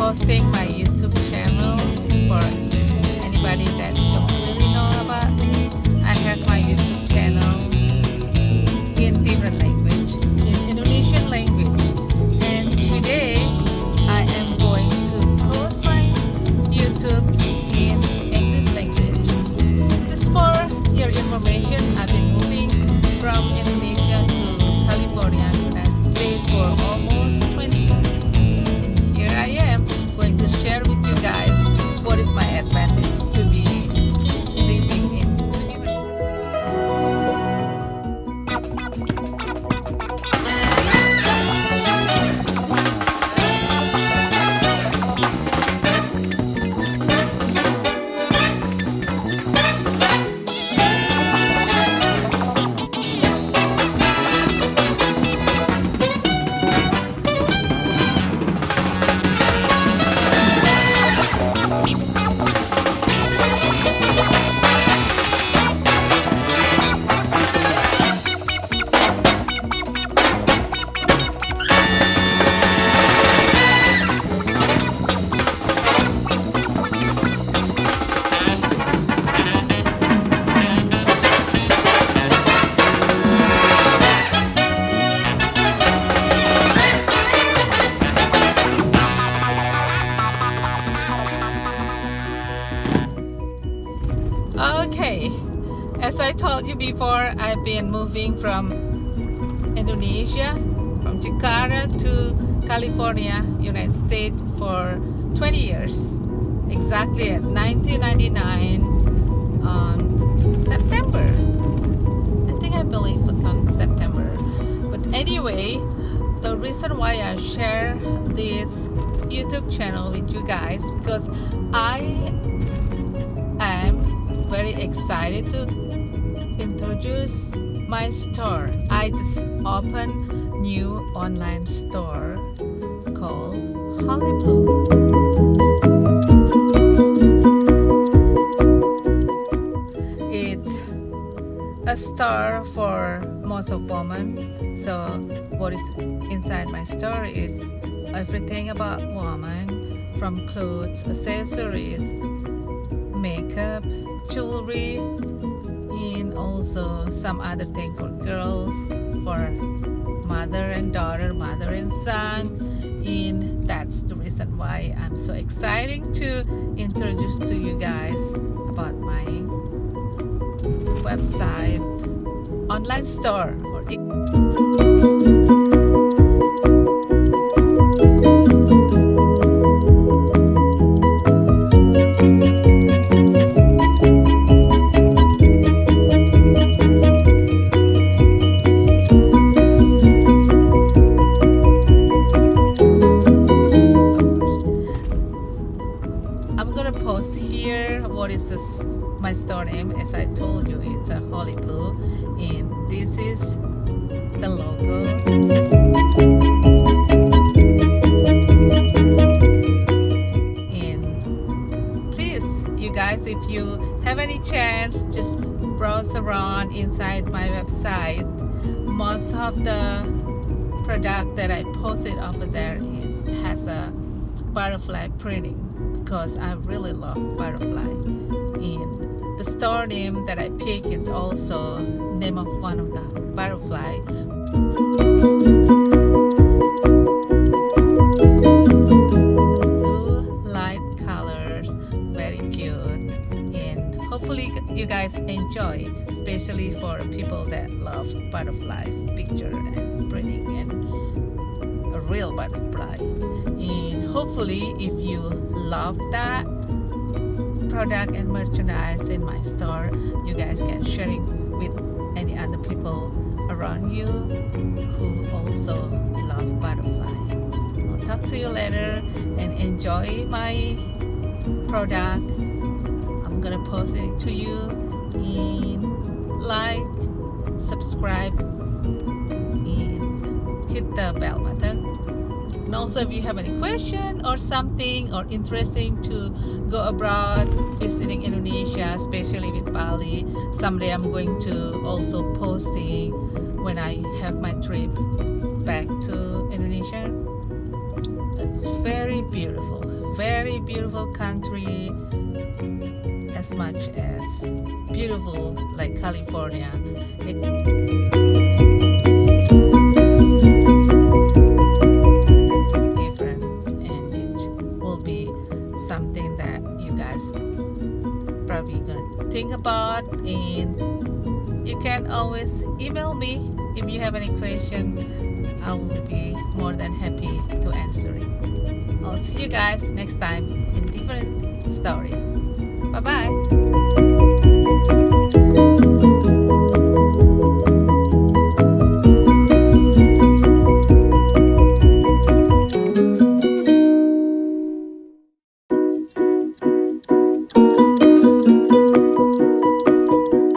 posting my YouTube channel for anybody that don't really know about me. I have my YouTube channel in different language, in Indonesian language. And today I am going to post my YouTube in English language. Just for your information, I've been moving from Indonesia to California, United States for almost 20 years. And here I am going to share with you guys what is my advantage to be living in two different Okay, as I told you before, I've been moving from Indonesia, from Jakarta to California, United States for 20 years. Exactly at 1999 on September. I believe it was on September. But anyway, the reason why I share this YouTube channel with you guys, because I am very excited to introduce my store. I just opened new online store called HOLLIeBleU. It's a store for most of women. So what is inside my store is everything about women, from clothes, accessories, makeup, jewelry, and also some other thing for girls, for mother and daughter, mother and son. And that's the reason why I'm so excited to introduce to you guys about my website, online store, or post here what is this my store name. As I told you, it's a HOLLIeBleU, and this is the logo. And please, you guys, if you have any chance, just browse around inside my website. Most of the product that I posted over there has a butterfly printing, because I really love butterfly. And the store name that I picked is also name of one of the butterfly. Blue light colors, very cute, and hopefully you guys enjoy, especially for people that love butterflies, picture and printing and a real butterfly. And hopefully if you love that product and merchandise in my store, you guys can share it with any other people around you who also love butterfly. I'll talk to you later and enjoy my product. I'm gonna post it to you, and like, subscribe, and hit the bell button. And also, if you have any question or something or interesting to go abroad, visiting Indonesia, especially with Bali, someday I'm going to also posting when I have my trip back to Indonesia. It's very beautiful. very beautiful country, as much as beautiful like California. Different, and it will be something that you guys probably gonna think about, and you can always email me if you have any question. I will be more than happy to answer it. I'll see you guys next time in different story. Bye bye.